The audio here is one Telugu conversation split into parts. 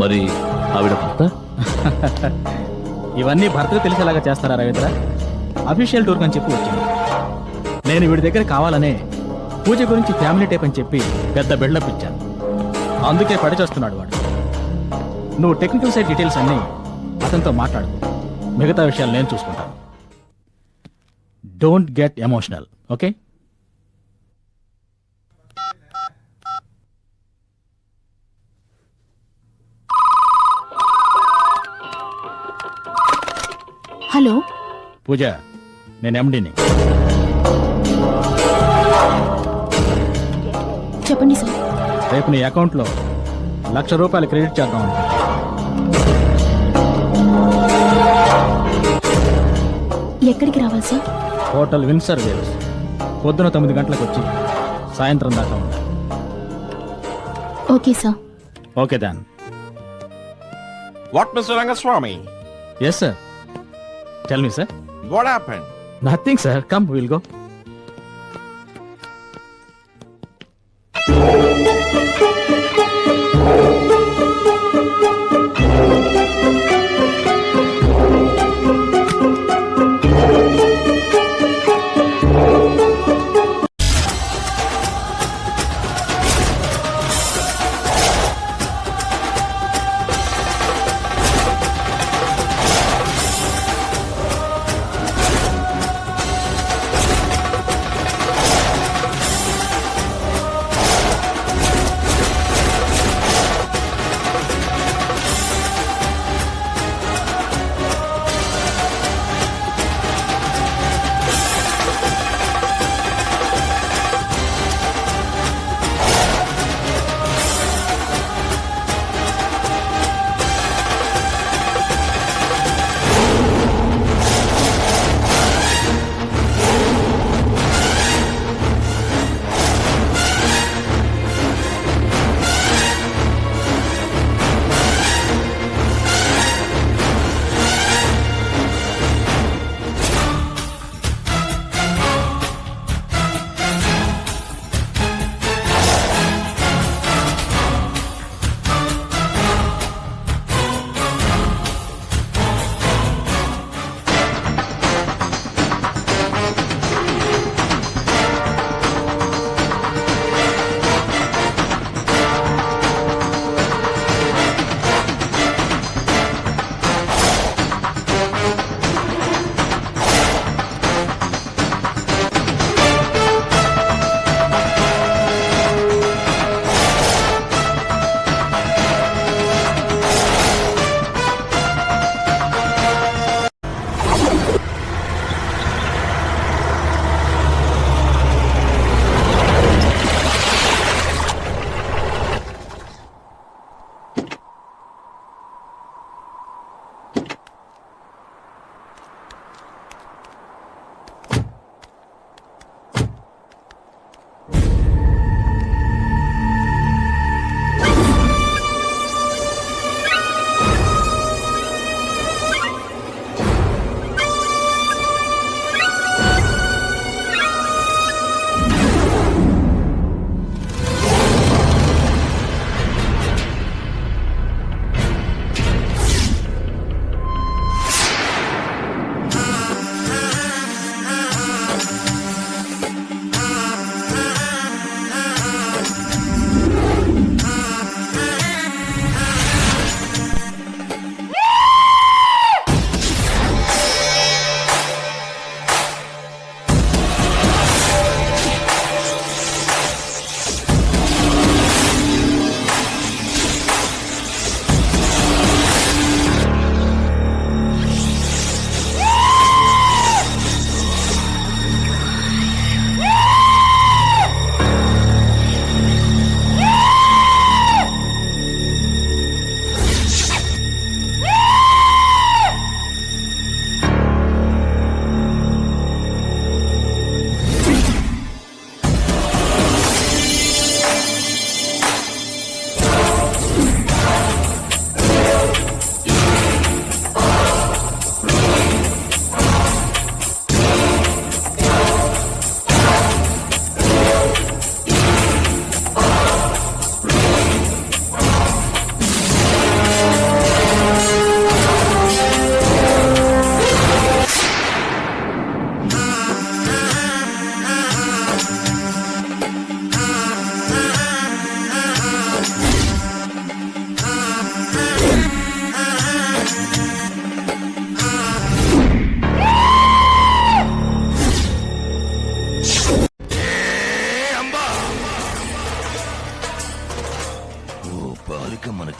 మరి ఆవిడ భర్త? ఇవన్నీ భర్తకు తెలిసేలాగా చేస్తారా రవీంద్ర? అఫీషియల్ టూర్ అని చెప్పి వచ్చింది. నేను వీడి దగ్గర కావాలనే పూజ గురించి ఫ్యామిలీ టైప్ అని చెప్పి పెద్ద బిల్డప్ ఇచ్చాను. అందుకే పడిచేస్తున్నాడు వాడు. నువ్వు టెక్నికల్ సైడ్ డీటెయిల్స్ అన్నీ అతనితో మాట్లాడు. మిగతా విషయాలు నేను చూసుకుంటాను. Don't get emotional, okay? Hello Pooja, నేను ఎండీని. చెప్పండి సార్. రేపు నీ అకౌంట్లో ₹1,00,000 క్రెడిట్ చేద్దాం అనుకుంటున్నా. ఎక్కడికి రావాలి సార్? Hotel Windsor waves. పొద్దున 9 గంటలకు వచ్చి సాయంత్రం దాకా ఉండాలి. Okay sir. Okay done. What, Mr. Rangaswamy? Yes sir. Tell me sir. What happened? Nothing sir. Come, will go.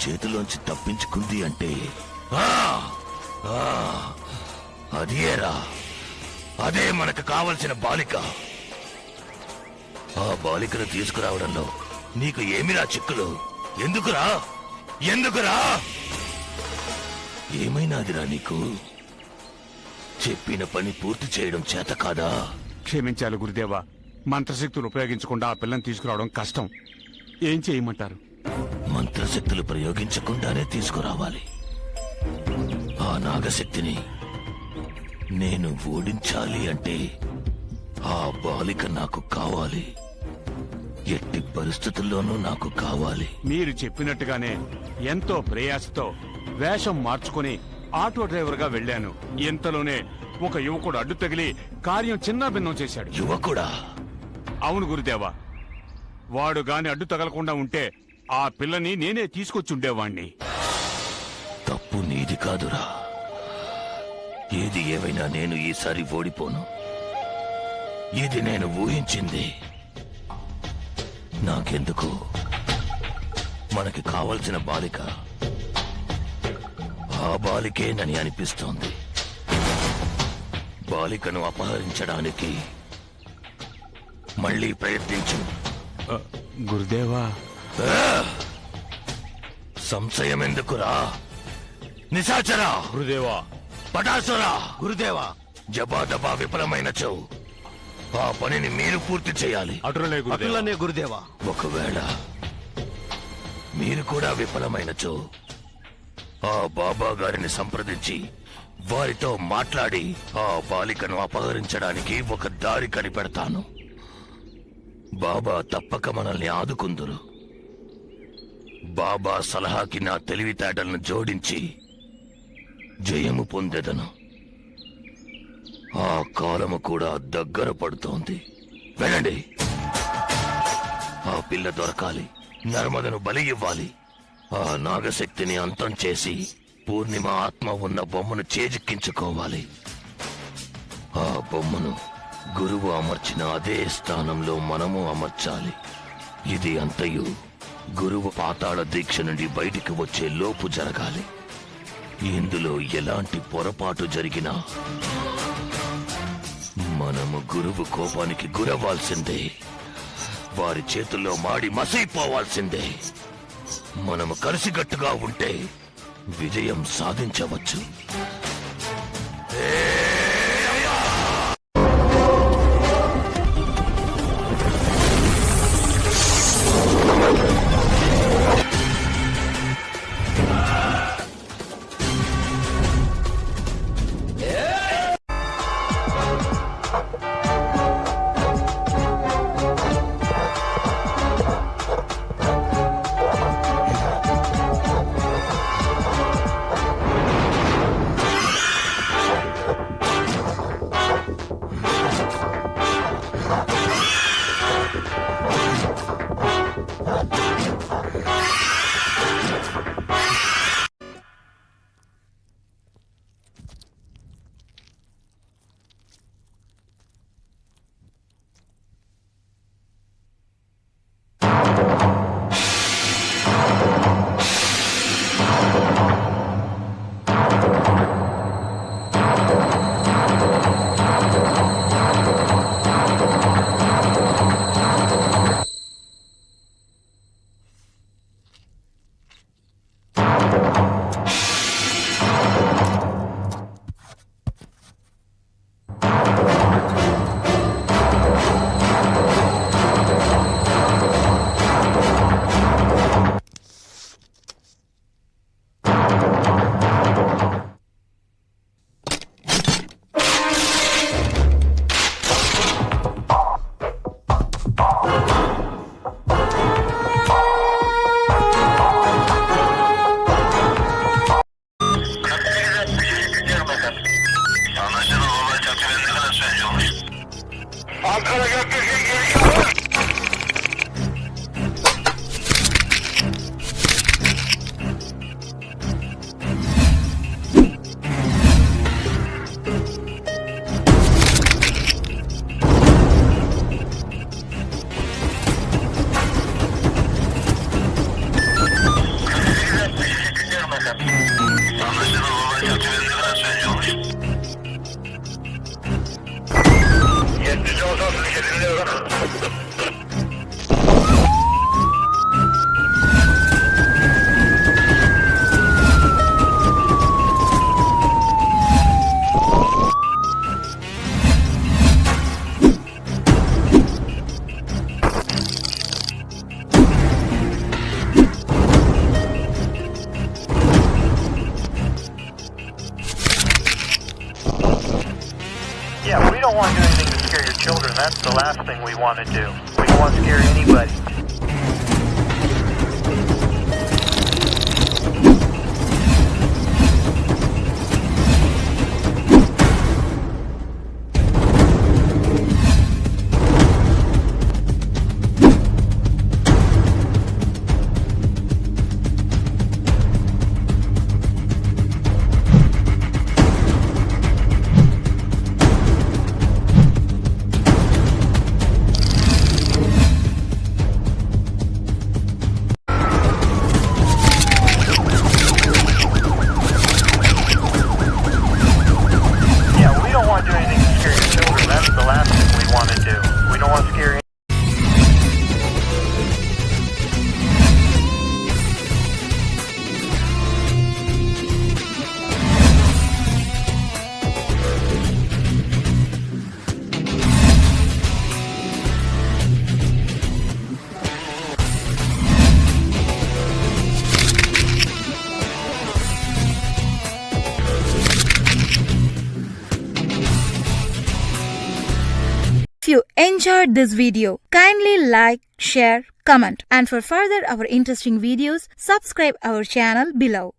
చేతిలోంచి తప్పించుకుంది అంటే ఆ! ఆ! అదేరా, అదే మనకు కావలసిన బాలిక. ఆ బాలికను తీసుకురావడంలో నీకు ఏమిరా చిక్కులు? ఎందుకురా ఎందుకురా ఏమైనాదిరా నీకు? చెప్పిన పని పూర్తి చేయడం చేత కాదా? క్షమించాలి గురుదేవా, మంత్రశక్తులు ఉపయోగించకుండా ఆ పిల్లని తీసుకురావడం కష్టం. ఏం చేయమంటారు? మంత్రశక్తులు ప్రయోగించకుండానే తీసుకురావాలి. ఆ నాగశక్తిని నేను ఓడించాలి అంటే ఆ బాలిక నాకు కావాలి. ఎట్టి పరిస్థితుల్లోనూ నాకు కావాలి. మీరు చెప్పినట్టుగానే ఎంతో ప్రయాసతో వేషం మార్చుకుని ఆటో డ్రైవర్ గా వెళ్ళాను. ఇంతలోనే ఒక యువకుడు అడ్డు తగిలి కార్యం చిన్న భిన్నం చేశాడు. యువకుడా? అవును గురుదేవా, వాడు గాని అడ్డు తగలకుండా ఉంటే ఆ పిల్లని నేనే తీసుకొచ్చి ఉండేవాణ్ణి. తప్పు నీది కాదురా. ఏది ఏమైనా నేను ఈసారి ఓడిపోను. ఇది నేను ఊహించింది. నాకెందుకు మనకి కావలసిన బాలిక ఆ బాలికేనని అనిపిస్తోంది. బాలికను అపహరించడానికి మళ్ళీ ప్రయత్నించు. గురుదేవా, సంశయం ఎందుకురా? నిశాచరా! గురుదేవా, పటాసురా! గురుదేవా, జబాదబా విఫలమైన చౌ ఆ పనిని మీరు పూర్తి చేయాలి. అటులనే గురుదేవా. ఒకవేళ మీరు కూడా విఫలమైనచో ఆ బాబా గారిని సంప్రదించి వారితో మాట్లాడి ఆ బాలికను అపహరించడానికి ఒక దారి కనిపెడతాను. బాబా తప్పక మనల్ని ఆదుకుందురు. బాబా సలహాకి నా తెలివితేటలను జోడించి జయము పొందెదను. ఆ కాలము కూడా దగ్గర పడుతోంది. వెళ్ళండి. ఆ పిల్ల దొరకాలి. నర్మదను బలి ఇవ్వాలి. ఆ నాగశక్తిని అంతం చేసి పూర్ణిమ ఆత్మ ఉన్న బొమ్మను చేజిక్కించుకోవాలి. ఆ బొమ్మను గురువు అమర్చిన అదే స్థానంలో మనము అమర్చాలి. ఇది అంతయు గురువు పాతాళ దీక్ష నుండి బయటికి వచ్చే లోపు జరగాలి. ఇందులో ఎలాంటి పొరపాటు జరిగినా మనము గురువు కోపానికి గురవ్వాల్సిందే. వారి చేతుల్లో మాడి మసైపోవాల్సిందే. మనము కలిసికట్టుగా ఉంటే విజయం సాధించవచ్చు. don't want to do anything to scare your children. That's the last thing we want to do. We don't want to scare anybody. Yeah, we don't want to do anything to scare your children. That's the last thing we want to do. We don't want to scare If you enjoyed this video, kindly like, share, comment, and for further our interesting videos, subscribe our channel below.